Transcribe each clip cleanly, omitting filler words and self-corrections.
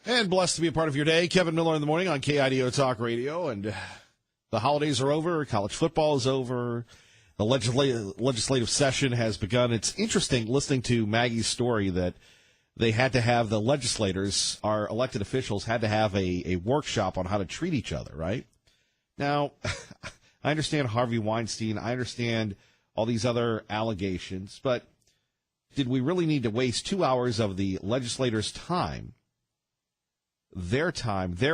And blessed to be a part of your day. Kevin Miller in the morning on KIDO Talk Radio. And the holidays are over. College football is over. The legislative session has begun. It's interesting listening to Maggie's story that they had to have the legislators, our elected officials, had to have a workshop on how to treat each other, right? Now, I understand Harvey Weinstein. I understand all these other allegations. But did we really need to waste 2 hours of the legislators' time, their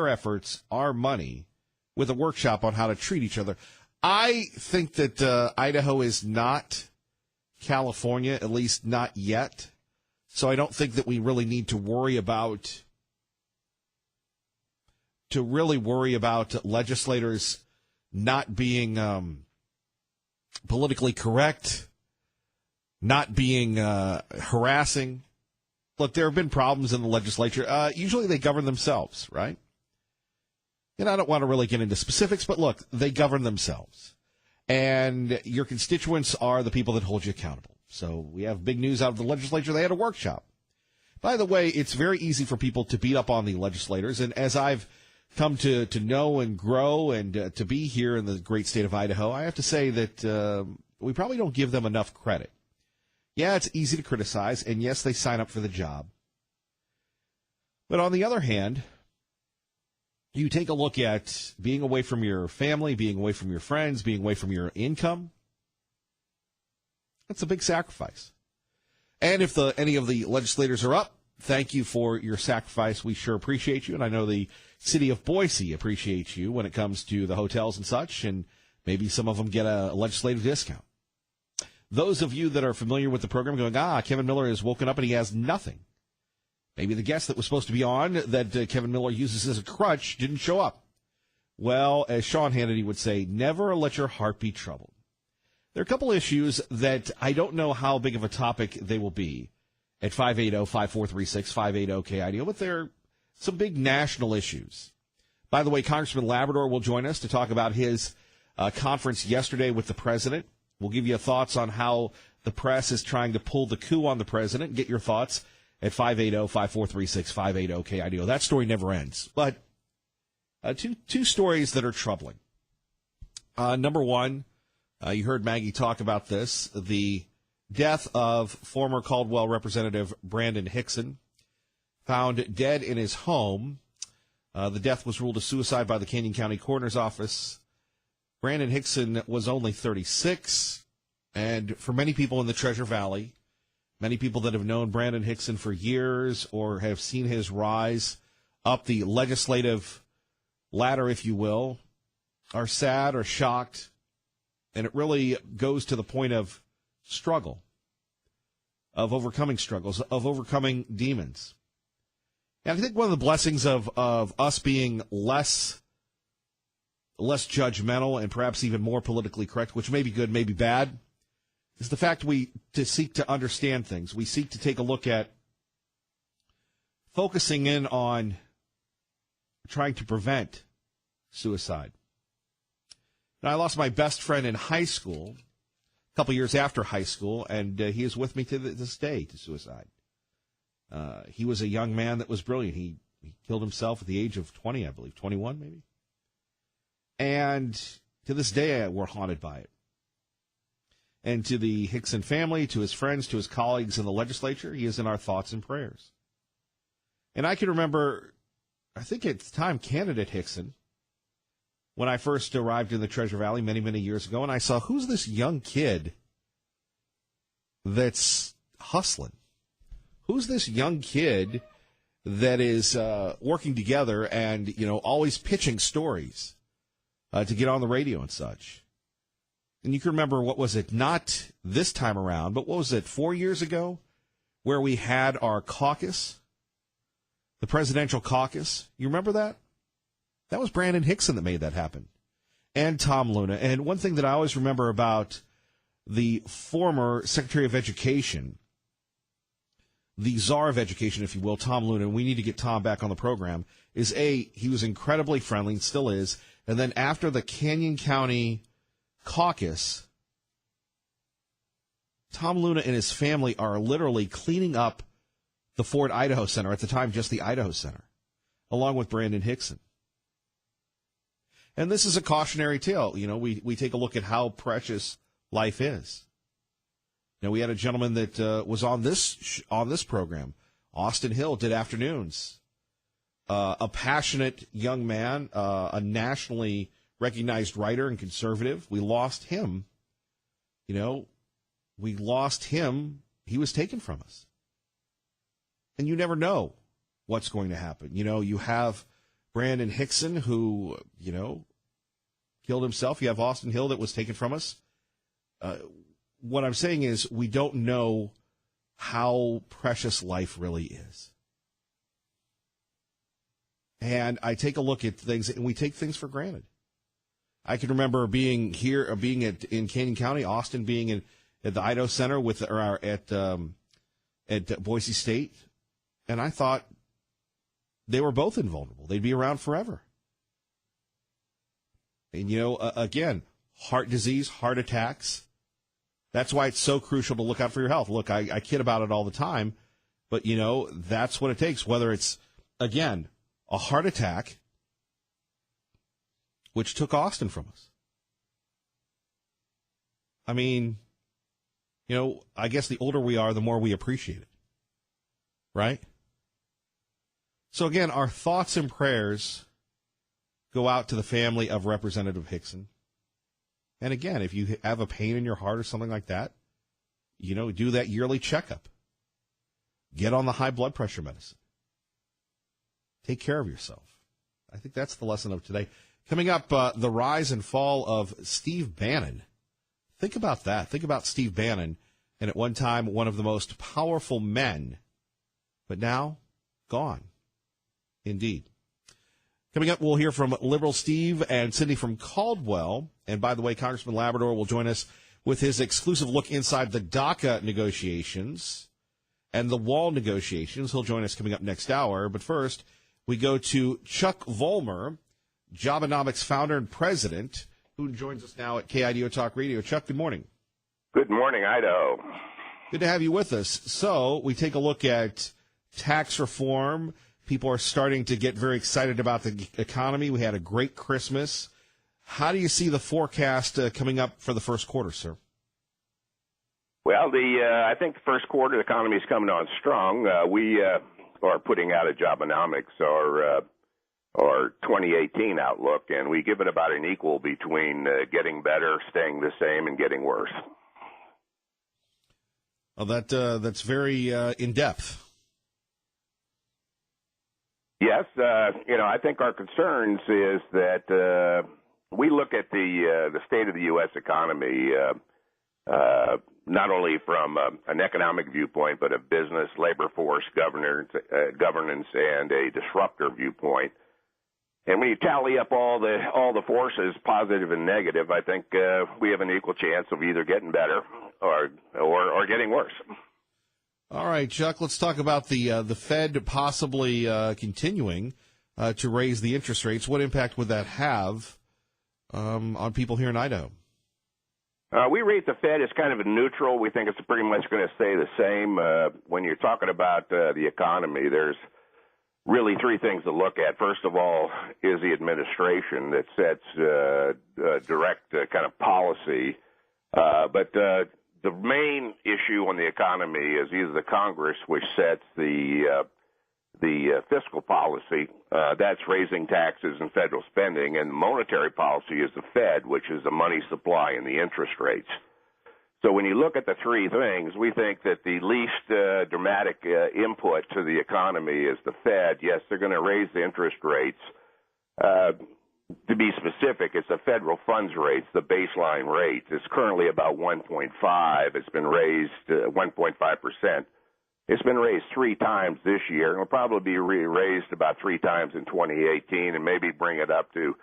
efforts, our money, with a workshop on how to treat each other? I think that Idaho is not California, at least not yet. So I don't think that we really need to worry about legislators not being politically correct, not being harassing. Look, there have been problems in the legislature. Usually they govern themselves, right? And I don't want to really get into specifics, but look, they govern themselves. And your constituents are the people that hold you accountable. So we have big news out of the legislature. They had a workshop. By the way, it's very easy for people to beat up on the legislators. And as I've come to know and grow and to be here in the great state of Idaho, I have to say that we probably don't give them enough credit. Yeah, it's easy to criticize, and yes, they sign up for the job. But on the other hand, you take a look at being away from your family, being away from your friends, being away from your income. That's a big sacrifice. And if any of the legislators are up, thank you for your sacrifice. We sure appreciate you, and I know the city of Boise appreciates you when it comes to the hotels and such, and maybe some of them get a legislative discount. Those of you that are familiar with the program going, Kevin Miller has woken up and he has nothing. Maybe the guest that was supposed to be on that Kevin Miller uses as a crutch didn't show up. Well, as Sean Hannity would say, never let your heart be troubled. There are a couple issues that I don't know how big of a topic they will be at 580-5436, 580-KIDO, but they're some big national issues. By the way, Congressman Labrador will join us to talk about his conference yesterday with the president. We'll give you thoughts on how the press is trying to pull the coup on the president. Get your thoughts at 580-5436, 580-KIDO. That story never ends. But two stories that are troubling. Number one, you heard Maggie talk about this, the death of former Caldwell Representative Brandon Hickson, found dead in his home. The death was ruled a suicide by the Canyon County Coroner's Office. Brandon Hickson was only 36, and for many people in the Treasure Valley, many people that have known Brandon Hickson for years or have seen his rise up the legislative ladder, if you will, are sad or shocked, and it really goes to the point of struggle, of overcoming struggles, of overcoming demons. And I think one of the blessings of us being less judgmental and perhaps even more politically correct, which may be good, may be bad, is the fact we seek to understand things. We seek to take a look at focusing in on trying to prevent suicide. Now, I lost my best friend in high school, a couple years after high school, and he is with me to this day to suicide. He was a young man that was brilliant. He killed himself at the age of 20, I believe, 21 maybe. And to this day, we're haunted by it. And to the Hickson family, to his friends, to his colleagues in the legislature, he is in our thoughts and prayers. And I can remember, I think at the time, candidate Hickson, when I first arrived in the Treasure Valley many, many years ago, and I saw, who's this young kid that's hustling? Who's this young kid that is working together and, always pitching stories to get on the radio and such? And you can remember, what was it, not this time around, but what was it, 4 years ago, where we had our caucus, the presidential caucus? You remember that? That was Brandon Hickson that made that happen, and Tom Luna. And one thing that I always remember about the former Secretary of Education, the czar of education, if you will, Tom Luna, and we need to get Tom back on the program, is he was incredibly friendly and still is. And then after the Canyon County caucus, Tom Luna and his family are literally cleaning up the Ford Idaho Center, at the time just the Idaho Center. along with Brandon Hickson. And this is a cautionary tale. We take a look at how precious life is. We had a gentleman that was on this program. Austin Hill did afternoons. A passionate young man, a nationally recognized writer and conservative. We lost him. We lost him. He was taken from us. And you never know what's going to happen. You have Brandon Hickson, who, killed himself. You have Austin Hill that was taken from us. What I'm saying is we don't know how precious life really is. And I take a look at things, and we take things for granted. I can remember being in Canyon County, Austin being at the Idaho Center at Boise State, and I thought they were both invulnerable. They'd be around forever. And, again, heart disease, heart attacks. That's why it's so crucial to look out for your health. Look, I kid about it all the time, but, that's what it takes. Whether it's, again, a heart attack, which took Austin from us. I mean, I guess the older we are, the more we appreciate it. Right? So, again, our thoughts and prayers go out to the family of Representative Hickson. And again, if you have a pain in your heart or something like that, do that yearly checkup. Get on the high blood pressure medicine. Take care of yourself. I think that's the lesson of today. Coming up, the rise and fall of Steve Bannon. Think about that. Think about Steve Bannon, and at one time one of the most powerful men, but now gone. Indeed. Coming up, we'll hear from Liberal Steve and Cindy from Caldwell. And by the way, Congressman Labrador will join us with his exclusive look inside the DACA negotiations and the wall negotiations. He'll join us coming up next hour. But first, we go to Chuck Vollmer, Jobonomics founder and president, who joins us now at KIDO Talk Radio. Chuck, good morning. Good morning, Idaho. Good to have you with us. So we take a look at tax reform. People are starting to get very excited about the economy. We had a great Christmas. How do you see the forecast coming up for the first quarter, sir? Well, I think the first quarter the economy is coming on strong. We are putting out a Jobonomics, our 2018 outlook, and we give it about an equal between getting better, staying the same, and getting worse. Well, that's very in depth. Yes, I think our concerns is that we look at the state of the U.S. economy not only from an economic viewpoint, but a business, labor force, governance, and a disruptor viewpoint. And when you tally up all the forces, positive and negative, I think we have an equal chance of either getting better or getting worse. All right, Chuck, let's talk about the Fed possibly continuing to raise the interest rates. What impact would that have on people here in Idaho? We rate the Fed as kind of a neutral. We think it's pretty much going to stay the same. When you're talking about the economy, there's really three things to look at. First of all is the administration that sets direct kind of policy. But the main issue on the economy is either the Congress, which sets the fiscal policy, that's raising taxes and federal spending, and monetary policy is the Fed, which is the money supply and the interest rates. So when you look at the three things, we think that the least dramatic input to the economy is the Fed. Yes, they're going to raise the interest rates. To be specific, it's the federal funds rates, the baseline rate. It's currently about 1.5. It's been raised 1.5%. It's been raised three times this year. It'll probably be raised about three times in 2018 and maybe bring it up to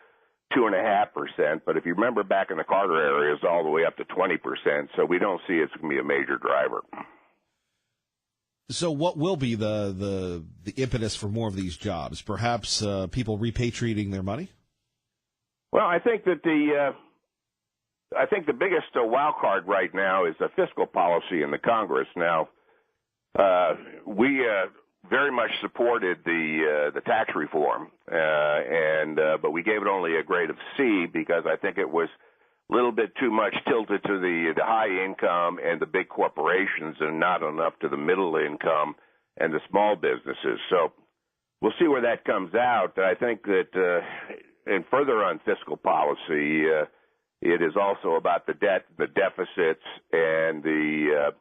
2.5%. But if you remember back in the Carter era, it's all the way up to 20%. So we don't see it's going to be a major driver. So what will be the impetus for more of these jobs? Perhaps people repatriating their money? Well, I think that the biggest wild card right now is the fiscal policy in the Congress. Now, we very much supported the tax reform, but we gave it only a grade of C because I think it was a little bit too much tilted to the high income and the big corporations, and not enough to the middle income and the small businesses. So we'll see where that comes out. I think that, and further on fiscal policy, it is also about the debt, the deficits, and the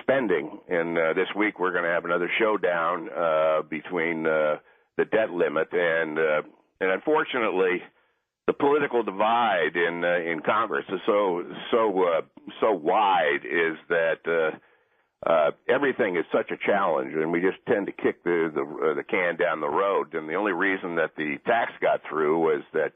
spending. And this week we're going to have another showdown between the debt limit and unfortunately the political divide in Congress is so wide, is that everything is such a challenge, and we just tend to kick the can down the road. And the only reason that the tax got through was that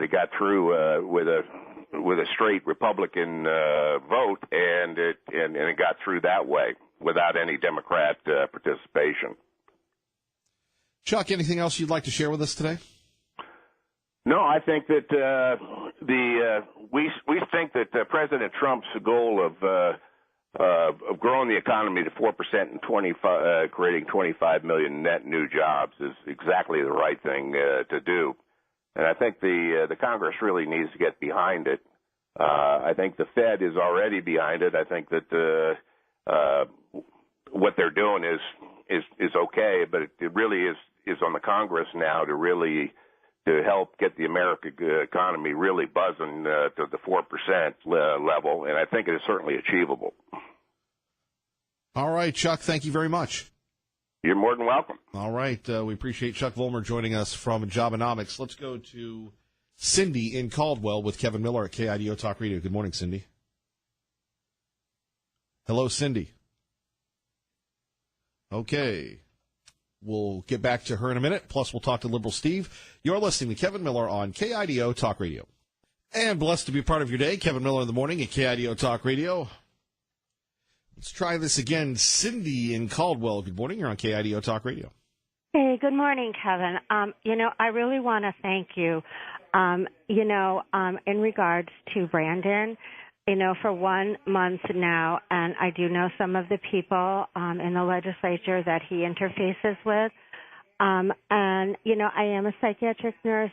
it got through with a straight Republican vote, and it got through that way without any Democrat participation. Chuck, anything else you'd like to share with us today? No, I think that we think that President Trump's goal of growing the economy to 4% and creating 25 million net new jobs is exactly the right thing to do. And I think the Congress really needs to get behind it. I think the Fed is already behind it. I think that what they're doing is okay, but it really is on the Congress now to help get the American economy really buzzing to the 4% level, and I think it is certainly achievable. All right, Chuck, thank you very much. You're more than welcome. All right, we appreciate Chuck Vollmer joining us from Jobonomics. Let's go to Cindy in Caldwell with Kevin Miller at KIDO Talk Radio. Good morning, Cindy. Hello, Cindy. Okay. We'll get back to her in a minute. Plus, we'll talk to Liberal Steve. You're listening to Kevin Miller on KIDO Talk Radio. And blessed to be part of your day. Kevin Miller in the morning at KIDO Talk Radio. Let's try this again. Cindy in Caldwell. Good morning. You're on KIDO Talk Radio. Hey, good morning, Kevin. I really want to thank you, in regards to Brandon, for 1 month now, and I do know some of the people in the legislature that he interfaces with. I am a psychiatric nurse.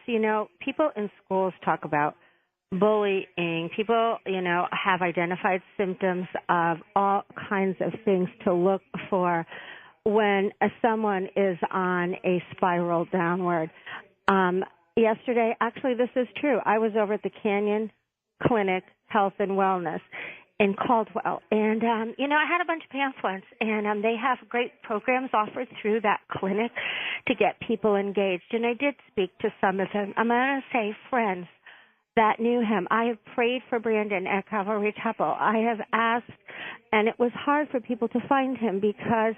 People in schools talk about bullying. People, have identified symptoms of all kinds of things to look for when someone is on a spiral downward. Yesterday, actually, this is true. I was over at the Canyon Clinic Health and Wellness in Caldwell, and I had a bunch of pamphlets, and they have great programs offered through that clinic to get people engaged. And I did speak to some of them. I'm going to say friends that knew him. I have prayed for Brandon at Calvary Chapel. I have asked, and it was hard for people to find him because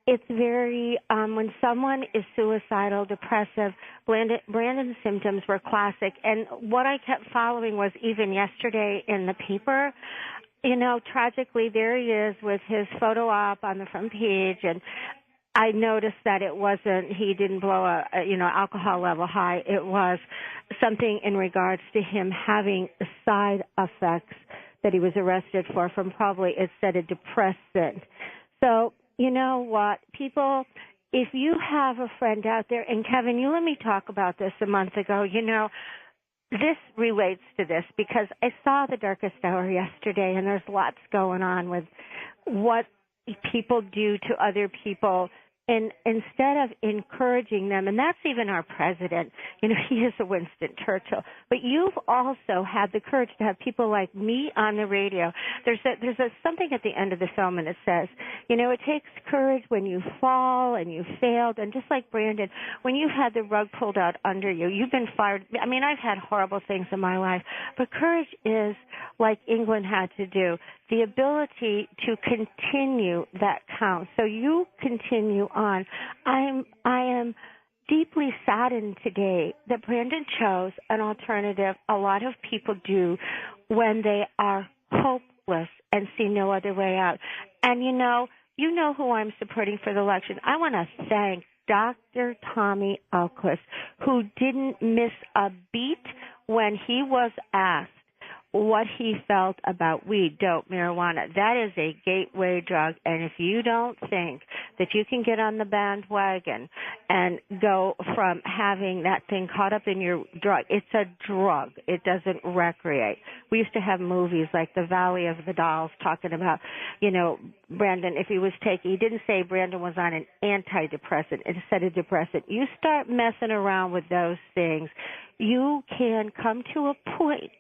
it's very, when someone is suicidal, depressive, Brandon's symptoms were classic. And what I kept following was even yesterday in the paper, tragically there he is with his photo op on the front page. And I noticed that he didn't blow alcohol level high. It was something in regards to him having side effects that he was arrested for from probably, it said, a depressant. So, you know what, people, if you have a friend out there, and Kevin, you let me talk about this a month ago, this relates to this because I saw The Darkest Hour yesterday, and there's lots going on with what people do to other people. And instead of encouraging them, and that's even our president, he is a Winston Churchill, but you've also had the courage to have people like me on the radio. There's something at the end of the film, and it says, it takes courage when you fall and you failed, and just like Brandon, when you've had the rug pulled out under you, you've been fired. I mean, I've had horrible things in my life, but courage is like England had to do, the ability to continue that counts. So you continue on. I am deeply saddened today that Brandon chose an alternative a lot of people do when they are hopeless and see no other way out. And you know who I'm supporting for the election. I want to thank Dr. Tommy Alquist, who didn't miss a beat when he was asked what he felt about weed, dope, marijuana. That is a gateway drug, and if you don't think that you can get on the bandwagon and go from having that thing caught up in your drug, it's a drug. It doesn't recreate. We used to have movies like The Valley of the Dolls talking about, Brandon, if he was taking, he didn't say Brandon was on an antidepressant instead of depressant. You start messing around with those things, you can come to a point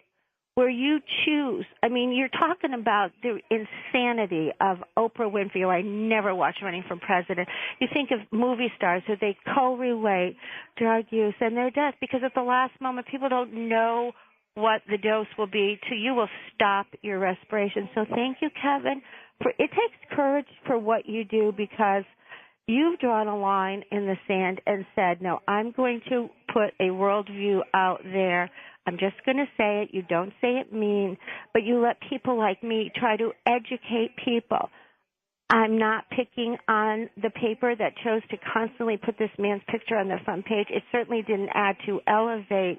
where you choose. I mean, you're talking about the insanity of Oprah Winfrey, who I never watched Running for President. You think of movie stars who they co-relate drug use and their death because at the last moment people don't know what the dose will be till you will stop your respiration. So thank you, Kevin. It takes courage for what you do because you've drawn a line in the sand and said, no, I'm going to put a worldview out there. I'm just going to say it. You don't say it mean, but you let people like me try to educate people. I'm not picking on the paper that chose to constantly put this man's picture on the front page. It certainly didn't add to elevate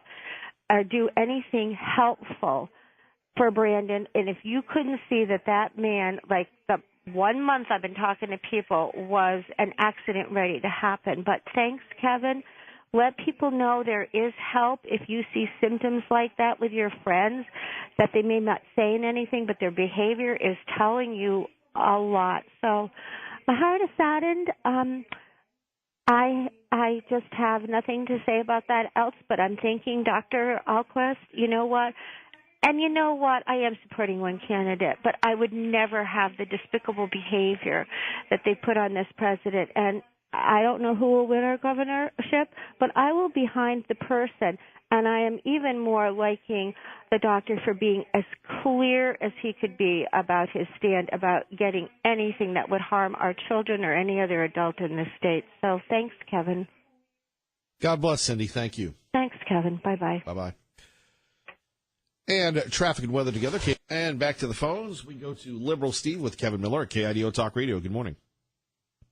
or do anything helpful for Brandon. And if you couldn't see that man, like the 1 month I've been talking to people, was an accident ready to happen. But thanks, Kevin. Let people know there is help if you see symptoms like that with your friends, that they may not say anything, but their behavior is telling you a lot. So my heart is saddened. I just have nothing to say about that else, but I'm thinking, Dr. Alquist, you know what? And you know what? I am supporting one candidate, but I would never have the despicable behavior that they put on this president. And I don't know who will win our governorship, but I will behind the person. And I am even more liking the doctor for being as clear as he could be about his stand about getting anything that would harm our children or any other adult in this state. So thanks, Kevin. God bless, Cindy. Thank you. Thanks, Kevin. Bye-bye. Bye-bye. And traffic and weather together. And back to the phones. We go to Liberal Steve with Kevin Miller at KIDO Talk Radio. Good morning.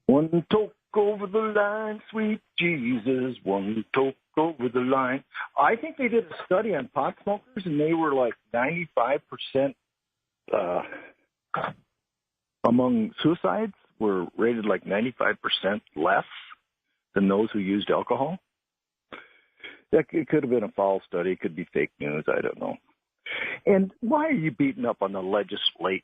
One toke over the line, sweet Jesus, one toke over the line. I think they did a study on pot smokers, and they were like 95% among suicides were rated like 95% less than those who used alcohol. It could have been a false study. It could be fake news. I don't know. And why are you beating up on the legislator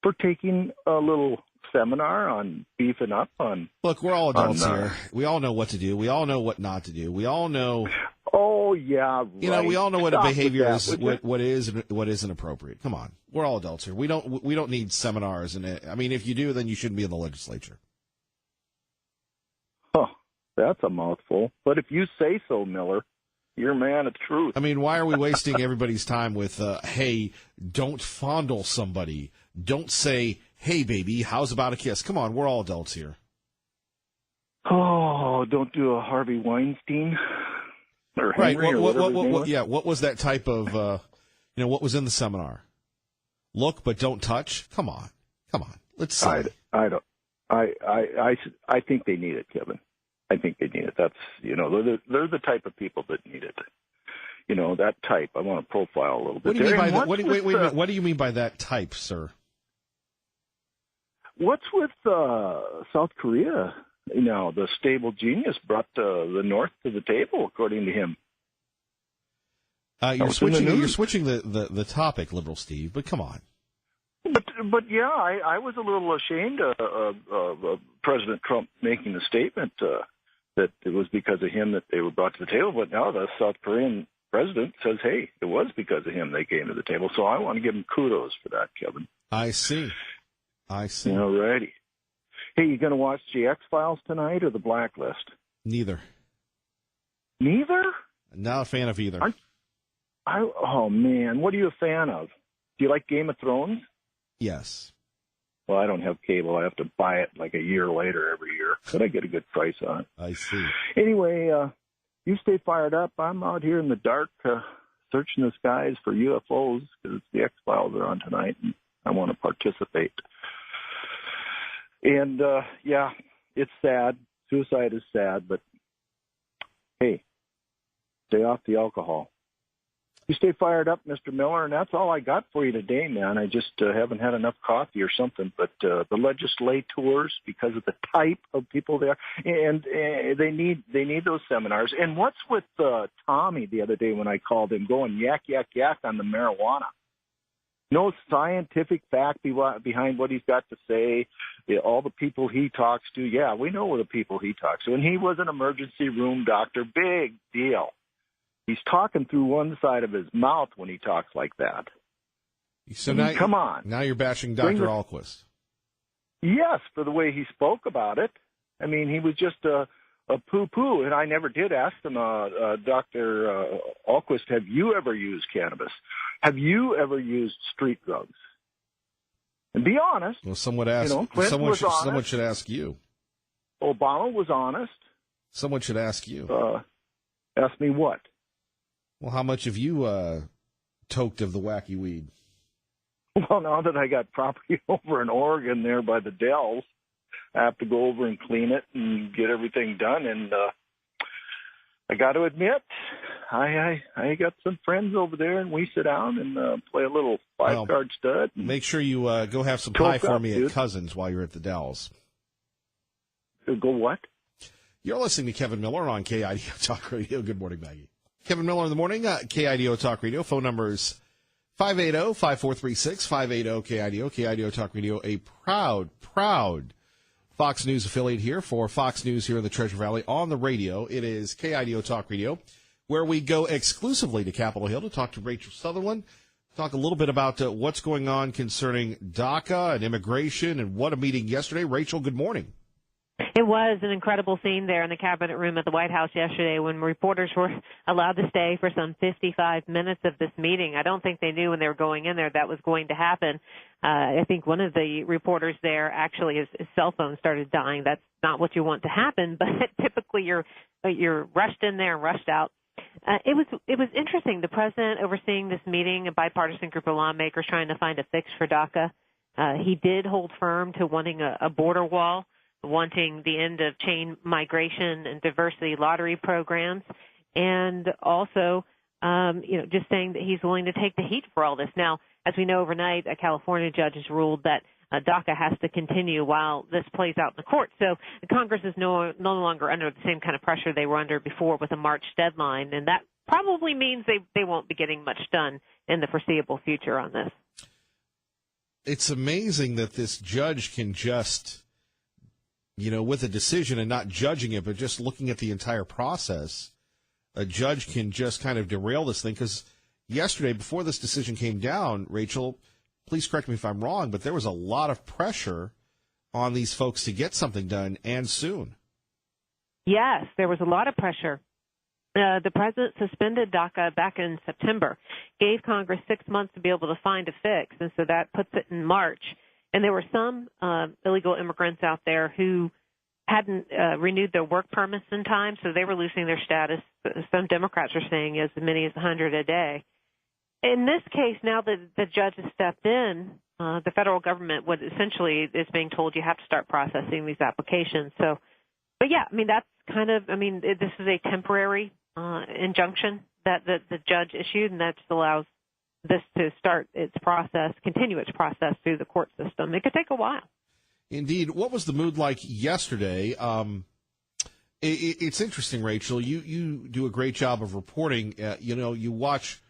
for taking a little seminar on beefing up on? Look, we're all adults here. We all know what to do. We all know what not to do. We all know. Oh yeah, right. We all know what Stop a behavior that, is, what is and what isn't appropriate. Come on, we're all adults here. We don't need seminars. And I mean, if you do, then you shouldn't be in the legislature. Huh, that's a mouthful. But if you say so, Miller, you're a man of truth. I mean, why are we wasting everybody's time with, hey, don't fondle somebody. Don't say, hey, baby, how's about a kiss? Come on, we're all adults here. Oh, don't do a Harvey Weinstein or Henry right. What was that type of, what was in the seminar? Look, but don't touch? Come on. Let's see. I think they need it, Kevin. I think they need it. That's, they're the type of people that need it. That type. I want to profile a little bit. What do you mean by that? Wait a minute. What do you mean by that type, sir? What's with South Korea? The stable genius brought the North to the table, according to him. You're switching the topic, Liberal Steve. But come on. But yeah, I was a little ashamed of President Trump making the statement that it was because of him that they were brought to the table. But now the South Korean president says, hey, it was because of him they came to the table. So I want to give him kudos for that, Kevin. I see. All righty. Hey, you going to watch the X-Files tonight or the Blacklist? Neither. Neither? Not a fan of either. Oh, man. What are you a fan of? Do you like Game of Thrones? Yes. Well, I don't have cable. I have to buy it like a year later every year, but I get a good price on it. I see. Anyway, you stay fired up. I'm out here in the dark searching the skies for UFOs because the X-Files are on tonight, and I want to participate. And, yeah, it's sad. Suicide is sad, but, hey, stay off the alcohol. You stay fired up, Mr. Miller, and that's all I got for you today, man. I just haven't had enough coffee or something. But the legislators, because of the type of people they are, and they need those seminars. And what's with Tommy the other day when I called him, going yak yak yak on the marijuana? No scientific fact behind what he's got to say. All the people he talks to, yeah, we know the people he talks to. And he was an emergency room doctor, big deal. He's talking through one side of his mouth when he talks like that. So now, come on. Now you're bashing Dr. Ahlquist. Yes, for the way he spoke about it. I mean, he was just a poo-poo, and I never did ask him, Dr. Ahlquist, have you ever used cannabis? Have you ever used street drugs? And be honest. Well, someone should ask you. Obama was honest. Someone should ask you. Ask me what? Well, how much have you toked of the wacky weed? Well, now that I got property over in Oregon there by the Dells, I have to go over and clean it and get everything done. And I got to admit, I got some friends over there, and we sit down and play a little five-card stud. Make sure you go have some pie for me at Cousins while you're at the Dells. Go what? You're listening to Kevin Miller on KIDO Talk Radio. Good morning, Maggie. Kevin Miller in the morning, KIDO Talk Radio. Phone numbers 580-5436, 580-KIDO. KIDO Talk Radio, a proud Fox News affiliate here for Fox News here in the Treasure Valley on the radio. It is KIDO Talk Radio, where we go exclusively to Capitol Hill to talk to Rachel Sutherland, talk a little bit about what's going on concerning DACA and immigration and what a meeting yesterday. Rachel, good morning. It was an incredible scene there in the cabinet room at the White House yesterday when reporters were allowed to stay for some 55 minutes of this meeting. I don't think they knew when they were going in there that was going to happen. I think one of the reporters there actually his cell phone started dying. That's not what you want to happen, but typically you're rushed in there and rushed out. It was interesting. The president overseeing this meeting, a bipartisan group of lawmakers trying to find a fix for DACA. He did hold firm to wanting a border wall, wanting the end of chain migration and diversity lottery programs, and also, just saying that he's willing to take the heat for all this. Now, as we know, overnight, a California judge has ruled that DACA has to continue while this plays out in the court. So Congress is no longer under the same kind of pressure they were under before with a March deadline, and that probably means they won't be getting much done in the foreseeable future on this. It's amazing that this judge can just, with a decision and not judging it, but just looking at the entire process, a judge can just kind of derail this thing. Because yesterday, before this decision came down, Rachel, please correct me if I'm wrong, but there was a lot of pressure on these folks to get something done, and soon. Yes, there was a lot of pressure. The president suspended DACA back in September, gave Congress 6 months to be able to find a fix, and so that puts it in March. And there were some illegal immigrants out there who hadn't renewed their work permits in time, so they were losing their status. Some Democrats are saying as many as 100 a day. In this case, now that the judge has stepped in, the federal government would essentially is being told you have to start processing these applications. So, but yeah, that's this is a temporary injunction that the judge issued, and that just allows this to start its process, continue its process through the court system. It could take a while. Indeed. What was the mood like yesterday? It's interesting, Rachel. You do a great job of reporting. You watch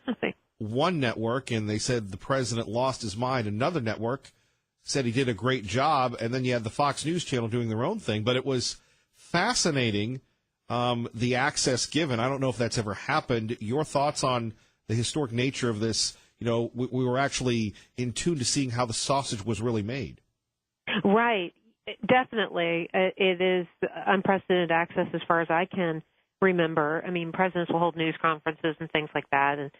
one network, and they said the president lost his mind. Another network said he did a great job, and then you had the Fox News channel doing their own thing. But it was fascinating, the access given. I don't know if that's ever happened. Your thoughts on the historic nature of this? We were actually in tune to seeing how the sausage was really made. Right. Definitely. It is unprecedented access as far as I can remember. Presidents will hold news conferences and things like that. And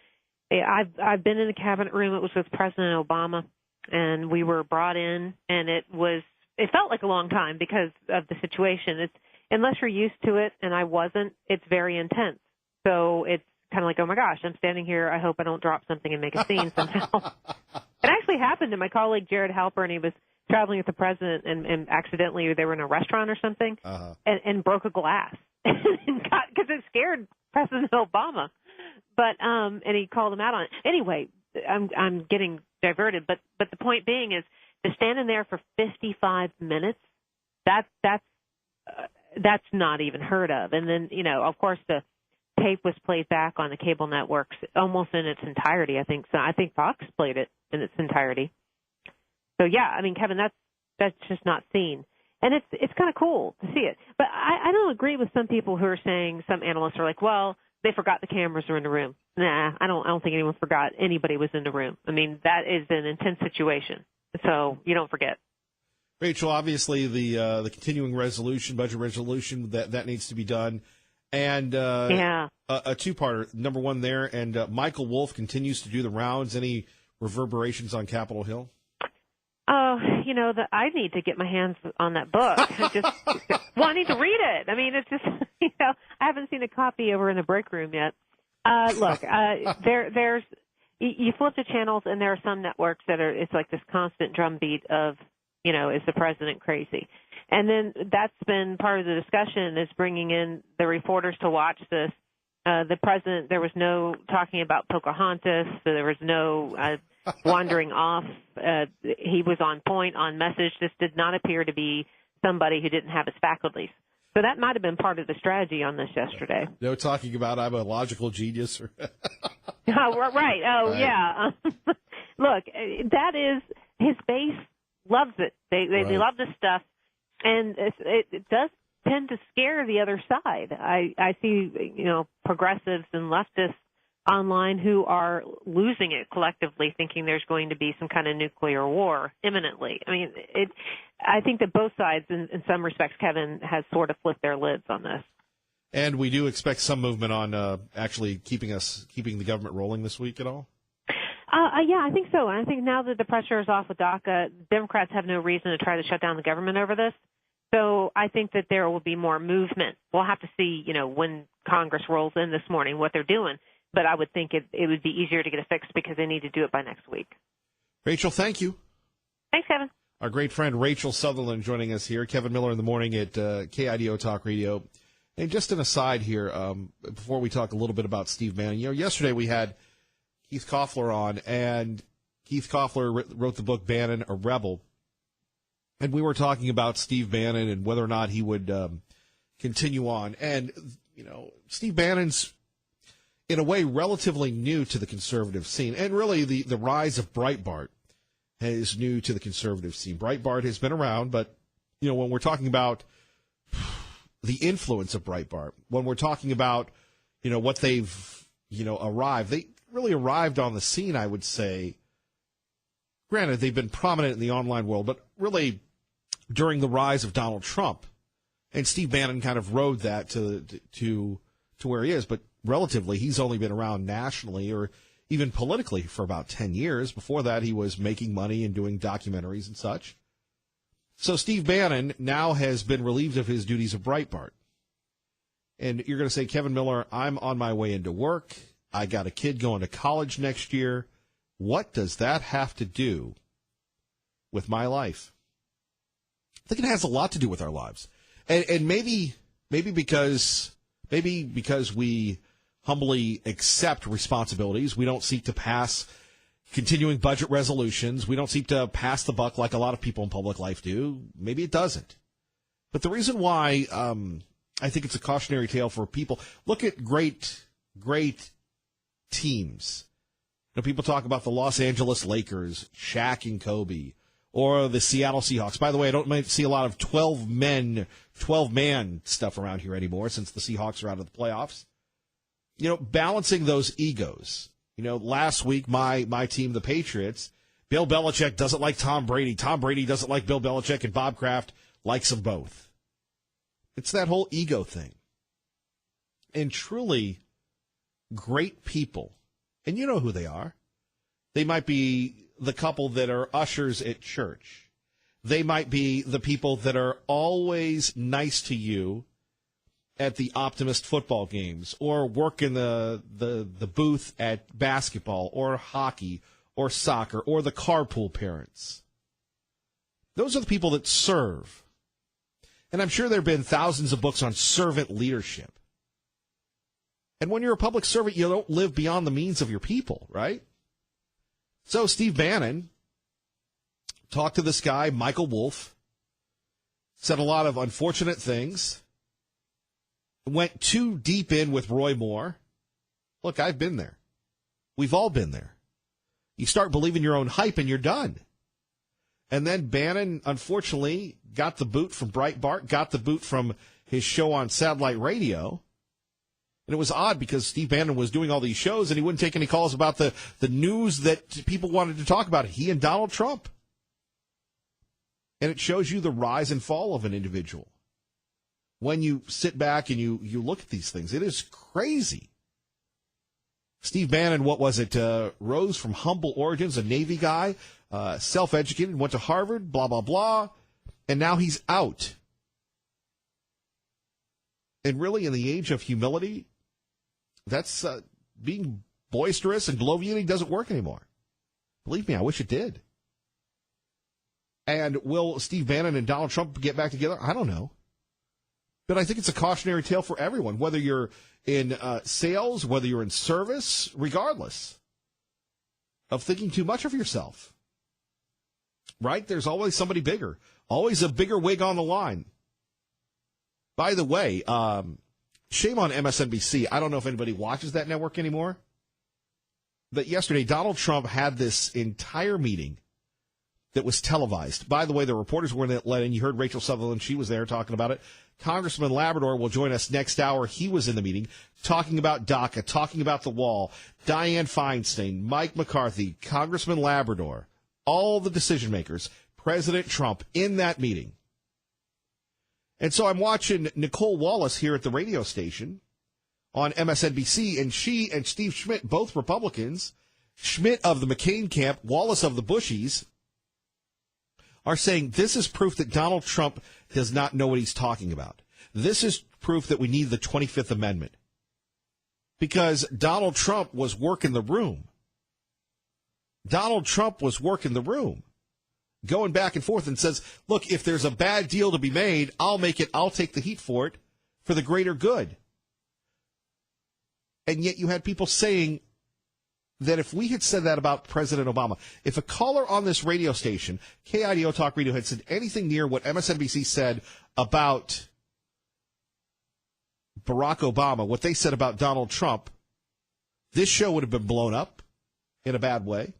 I've been in the cabinet room. It was with President Obama, and we were brought in, and it felt like a long time because of the situation. Unless you're used to it, and I wasn't, it's very intense. So it's kind of like, oh my gosh, I'm standing here. I hope I don't drop something and make a scene somehow. It actually happened to my colleague Jared Halpern. He was traveling with the president, and accidentally they were in a restaurant or something, and broke a glass because it scared President Obama. and he called him out on it. Anyway, I'm getting diverted, but the point being is to stand in there for 55 minutes. That's not even heard of. And then, of course, the tape was played back on the cable networks almost in its entirety. I think so. I think Fox played it in its entirety. So yeah, I mean, Kevin, that's just not seen. And it's kind of cool to see it. But I don't agree with some people who are saying, some analysts are like, well, they forgot the cameras were in the room. Nah, I don't think anyone forgot anybody was in the room. I mean, that is an intense situation. So you don't forget. Rachel, obviously the continuing resolution, budget resolution, that needs to be done. And a two-parter, number one there, and Michael Wolff continues to do the rounds. Any reverberations on Capitol Hill? I need to get my hands on that book. I need to read it. I mean, it's just, I haven't seen a copy over in the break room yet. Look, there's, you flip the channels and there are some networks that it's like this constant drumbeat of, is the president crazy? And then that's been part of the discussion, is bringing in the reporters to watch this. The president, there was no talking about Pocahontas. There was no wandering off. He was on point, on message. This did not appear to be somebody who didn't have his faculties. So that might have been part of the strategy on this yesterday. No talking about I'm a logical genius. Oh, right. Oh, right. Yeah. Look, that is, his base loves it. They love this stuff. And it does tend to scare the other side. I see, progressives and leftists online who are losing it collectively, thinking there's going to be some kind of nuclear war imminently. I mean, I think that both sides, in some respects, Kevin, has sort of flipped their lids on this. And we do expect some movement on actually keeping the government rolling this week at all? Yeah, I think so. And I think now that the pressure is off with DACA, Democrats have no reason to try to shut down the government over this. So I think that there will be more movement. We'll have to see, when Congress rolls in this morning, what they're doing. But I would think it would be easier to get it fixed because they need to do it by next week. Rachel, thank you. Thanks, Kevin. Our great friend Rachel Sutherland joining us here. Kevin Miller in the morning at KIDO Talk Radio. And just an aside here, before we talk a little bit about Steve Bannon. Yesterday we had Keith Koffler on, and Keith Koffler wrote the book Bannon, a Rebel. And we were talking about Steve Bannon and whether or not he would continue on. And, Steve Bannon's, in a way, relatively new to the conservative scene. And really, the rise of Breitbart is new to the conservative scene. Breitbart has been around, but, when we're talking about the influence of Breitbart, when we're talking about, what they've, arrived, they really arrived on the scene, I would say. Granted, they've been prominent in the online world, but really during the rise of Donald Trump. And Steve Bannon kind of rode that to where he is. But relatively, he's only been around nationally or even politically for about 10 years. Before that, he was making money and doing documentaries and such. So Steve Bannon now has been relieved of his duties of Breitbart. And you're going to say, Kevin Miller, I'm on my way into work. I got a kid going to college next year. What does that have to do with my life? I think it has a lot to do with our lives. And maybe because we humbly accept responsibilities, we don't seek to pass continuing budget resolutions. We don't seek to pass the buck like a lot of people in public life do. Maybe it doesn't. But the reason why I think it's a cautionary tale for people, look at great teams. People talk about the Los Angeles Lakers, Shaq and Kobe, or the Seattle Seahawks. By the way, I don't see a lot of 12-man stuff around here anymore since the Seahawks are out of the playoffs. Balancing those egos. Last week, my team, the Patriots, Bill Belichick doesn't like Tom Brady. Tom Brady doesn't like Bill Belichick, and Bob Kraft likes them both. It's that whole ego thing. And truly great people, and you know who they are. They might be the couple that are ushers at church. They might be the people that are always nice to you at the Optimist football games, or work in the booth at basketball or hockey or soccer, or the carpool parents. Those are the people that serve. And I'm sure there have been thousands of books on servant leadership. And when you're a public servant, you don't live beyond the means of your people, right? So Steve Bannon talked to this guy, Michael Wolff, said a lot of unfortunate things, went too deep in with Roy Moore. Look, I've been there. We've all been there. You start believing your own hype and you're done. And then Bannon, unfortunately, got the boot from Breitbart, got the boot from his show on satellite radio. And it was odd because Steve Bannon was doing all these shows and he wouldn't take any calls about the news that people wanted to talk about, he and Donald Trump. And it shows you the rise and fall of an individual. When you sit back and you look at these things, it is crazy. Steve Bannon, what was it, rose from humble origins, a Navy guy, self-educated, went to Harvard, blah, blah, blah, and now he's out. And really, in the age of humility, that's being boisterous and bloviating doesn't work anymore. Believe me, I wish it did. And will Steve Bannon and Donald Trump get back together? I don't know. But I think it's a cautionary tale for everyone, whether you're in sales, whether you're in service, regardless of thinking too much of yourself. Right? There's always somebody bigger, always a bigger wig on the line. By the way, shame on MSNBC. I don't know if anybody watches that network anymore. But yesterday, Donald Trump had this entire meeting that was televised. By the way, the reporters weren't let in. You heard Rachel Sutherland. She was there talking about it. Congressman Labrador will join us next hour. He was in the meeting talking about DACA, talking about the wall. Dianne Feinstein, Mike McCarthy, Congressman Labrador, all the decision makers, President Trump in that meeting. And so I'm watching Nicole Wallace here at the radio station on MSNBC, and she and Steve Schmidt, both Republicans, Schmidt of the McCain camp, Wallace of the Bushies, are saying this is proof that Donald Trump does not know what he's talking about. This is proof that we need the 25th Amendment. Because Donald Trump was working the room. Donald Trump was working the room. Going back and forth and says, look, if there's a bad deal to be made, I'll make it, I'll take the heat for it, for the greater good. And yet you had people saying that if we had said that about President Obama, if a caller on this radio station, KIDO Talk Radio, had said anything near what MSNBC said about Barack Obama, what they said about Donald Trump, this show would have been blown up in a bad way.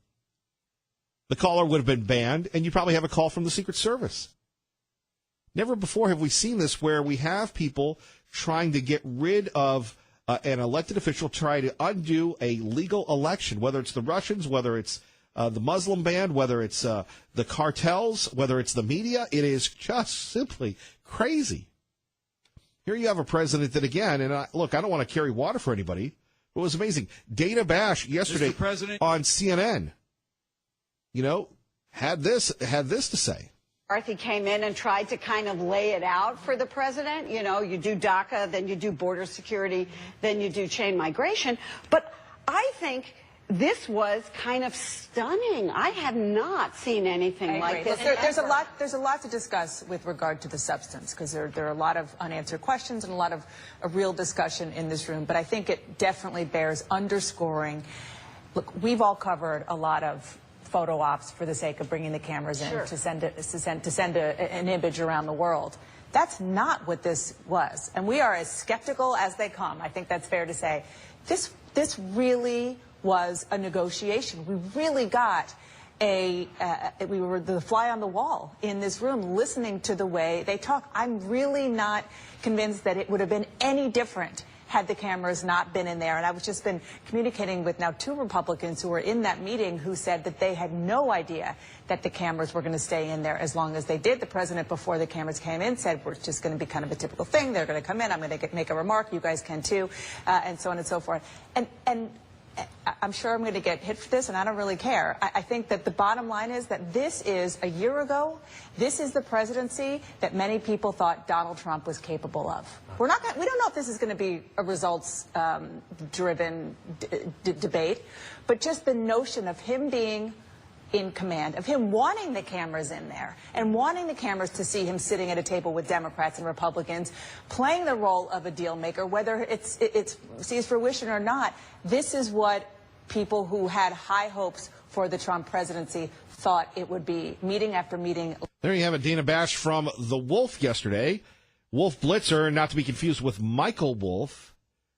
The caller would have been banned, and you probably have a call from the Secret Service. Never before have we seen this where we have people trying to get rid of an elected official, try to undo a legal election, whether it's the Russians, whether it's the Muslim ban, whether it's the cartels, whether it's the media. It is just simply crazy. Here you have a president that, again, and look, I don't want to carry water for anybody, but it was amazing. Dana Bash yesterday on CNN, had this to say. McCarthy came in and tried to kind of lay it out for the president. You do DACA, then you do border security, then you do chain migration. But I think this was kind of stunning. I have not seen anything like this. There's a lot to discuss with regard to the substance, because there are a lot of unanswered questions and a lot of a real discussion in this room. But I think it definitely bears underscoring. Look, we've all covered a lot of photo ops for the sake of bringing the cameras in to send an image around the world. That's not what this was, and we are as skeptical as they come. I think that's fair to say. This really was a negotiation. We really got we were the fly on the wall in this room, listening to the way they talk. I'm really not convinced that it would have been any different had the cameras not been in there. And I've just been communicating with now 2 Republicans who were in that meeting who said that they had no idea that the cameras were going to stay in there as long as they did. The president, before the cameras came in, said we're just going to be kind of a typical thing. They're going to come in. I'm going to make a remark. You guys can too, and so on and so forth. And I'm sure I'm going to get hit for this, and I don't really care. I think that the bottom line is that this is, a year ago, this is the presidency that many people thought Donald Trump was capable of. We don't know if this is going to be a results-driven debate, but just the notion of him being in command, of him wanting the cameras in there and wanting the cameras to see him sitting at a table with Democrats and Republicans, playing the role of a deal maker, whether it sees fruition or not. This is what people who had high hopes for the Trump presidency thought it would be, meeting after meeting. There you have it, Dana Bash from The Wolf yesterday. Wolf Blitzer, not to be confused with Michael Wolff,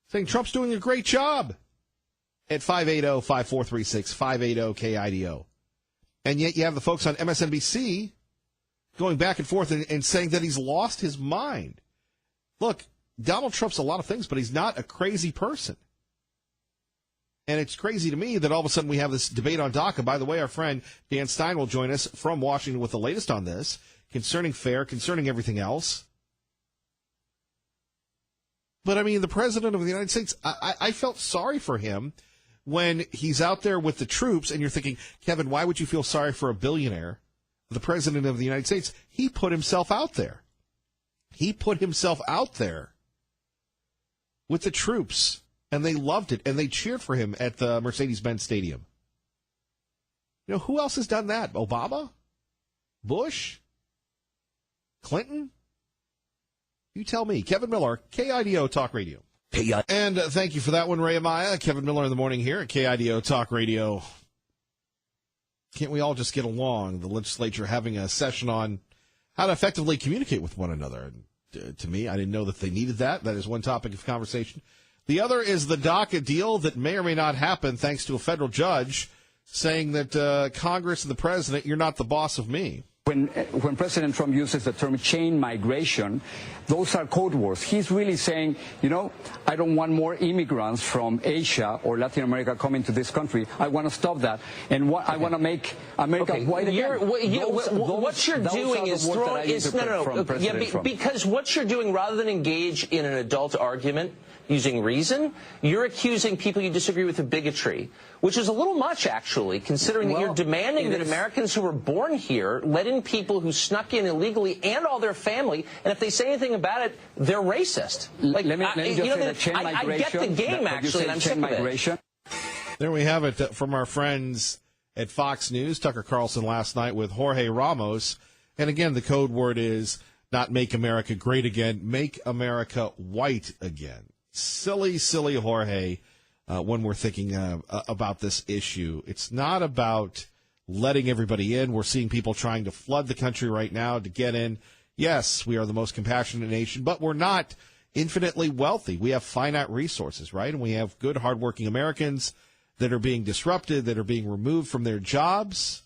saying Trump's doing a great job at 580-5436, 580-KIDO. And yet you have the folks on MSNBC going back and forth and saying that he's lost his mind. Look, Donald Trump's a lot of things, but he's not a crazy person. And it's crazy to me that all of a sudden we have this debate on DACA. By the way, our friend Dan Stein will join us from Washington with the latest on this, concerning FAIR, concerning everything else. But, I mean, the President of the United States, I felt sorry for him when he's out there with the troops, and you're thinking, Kevin, why would you feel sorry for a billionaire? The President of the United States, he put himself out there. He put himself out there with the troops. And they loved it, and they cheered for him at the Mercedes-Benz Stadium. You know, who else has done that? Obama? Bush? Clinton? You tell me. Kevin Miller, KIDO Talk Radio. And thank you for that one, Ray Amaya. Kevin Miller in the morning here at KIDO Talk Radio. Can't we all just get along? The legislature having a session on how to effectively communicate with one another. And to me, I didn't know that they needed that. That is one topic of conversation. The other is the DACA deal that may or may not happen thanks to a federal judge saying that Congress and the president, you're not the boss of me. When President Trump uses the term chain migration, those are code words. He's really saying, you know, I don't want more immigrants from Asia or Latin America coming to this country. I want to stop that. And I want to make America white again. What you're doing is throwing... Because what you're doing, rather than engage in an adult argument using reason, you're accusing people you disagree with of bigotry, which is a little much, actually, considering that you're demanding that Americans who were born here let in people who snuck in illegally and all their family, and if they say anything about it, they're racist. Like, let me just say that chain migration, I get the game, actually, and I'm sick of it. There we have it from our friends at Fox News. Tucker Carlson last night with Jorge Ramos. And again, the code word is not make America great again, make America white again. Silly, silly Jorge, when we're thinking about this issue. It's not about letting everybody in. We're seeing people trying to flood the country right now to get in. Yes, we are the most compassionate nation, but we're not infinitely wealthy. We have finite resources, right? And we have good, hardworking Americans that are being disrupted, that are being removed from their jobs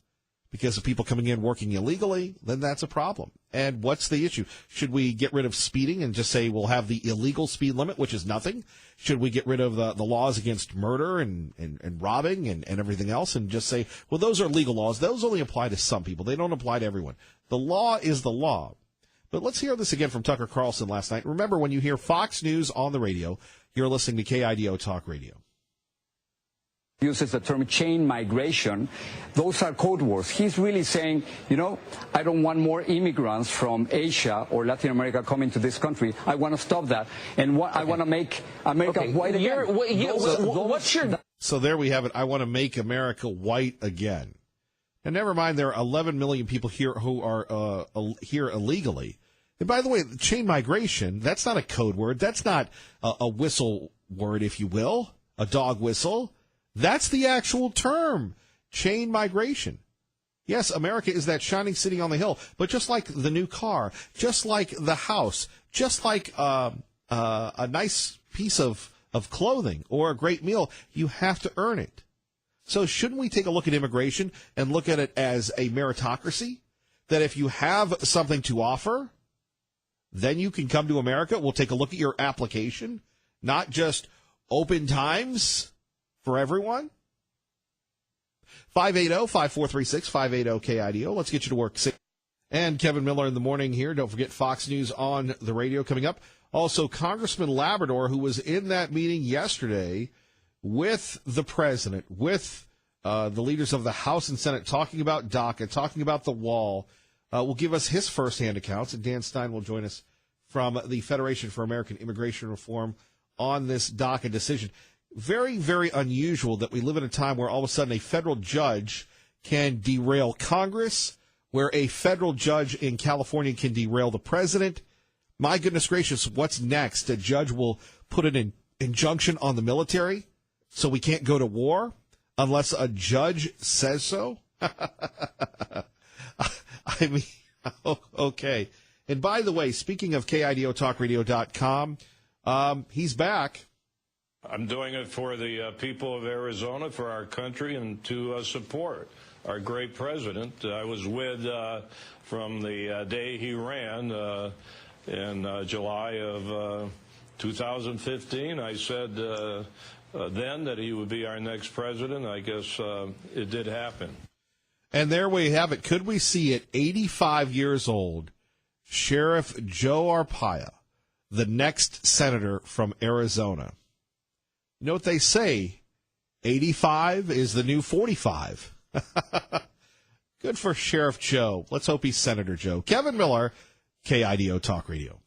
because of people coming in working illegally. Then that's a problem. And what's the issue? Should we get rid of speeding and just say we'll have the illegal speed limit, which is nothing? Should we get rid of the laws against murder and robbing and everything else and just say, well, those are legal laws. Those only apply to some people. They don't apply to everyone. The law is the law. But let's hear this again from Tucker Carlson last night. Remember, when you hear Fox News on the radio, you're listening to KIDO Talk Radio. Uses the term chain migration. Those are code words. He's really saying, you know, I don't want more immigrants from Asia or Latin America coming to this country. I want to stop that. And I want to make America white again. So there we have it. I want to make America white again. And never mind, there are 11 million people here who are here illegally. And by the way, chain migration, that's not a code word. That's not a whistle word, if you will, a dog whistle. That's the actual term, chain migration. Yes, America is that shining city on the hill, but just like the new car, just like the house, just like a nice piece of clothing or a great meal, you have to earn it. So shouldn't we take a look at immigration and look at it as a meritocracy? That if you have something to offer, then you can come to America. We'll take a look at your application, not just open times for everyone. 580-5436, 580-KIDO. Let's get you to work. And Kevin Miller in the morning here. Don't forget Fox News on the radio coming up. Also, Congressman Labrador, who was in that meeting yesterday with the president, with the leaders of the House and Senate, talking about DACA, talking about the wall, will give us his firsthand accounts. And Dan Stein will join us from the Federation for American Immigration Reform on this DACA decision. Very, very unusual that we live in a time where all of a sudden a federal judge can derail Congress, where a federal judge in California can derail the president. My goodness gracious, what's next? A judge will put an injunction on the military so we can't go to war unless a judge says so? I mean, okay. And by the way, speaking of KIDOTalkRadio.com, he's back. I'm doing it for the people of Arizona, for our country, and to support our great president. I was with from the day he ran in July of 2015. I said then that he would be our next president. I guess it did happen. And there we have it. Could we see at 85 years old, Sheriff Joe Arpaio, the next senator from Arizona? You know what they say, 85 is the new 45. Good for Sheriff Joe. Let's hope he's Senator Joe. Kevin Miller, KIDO Talk Radio.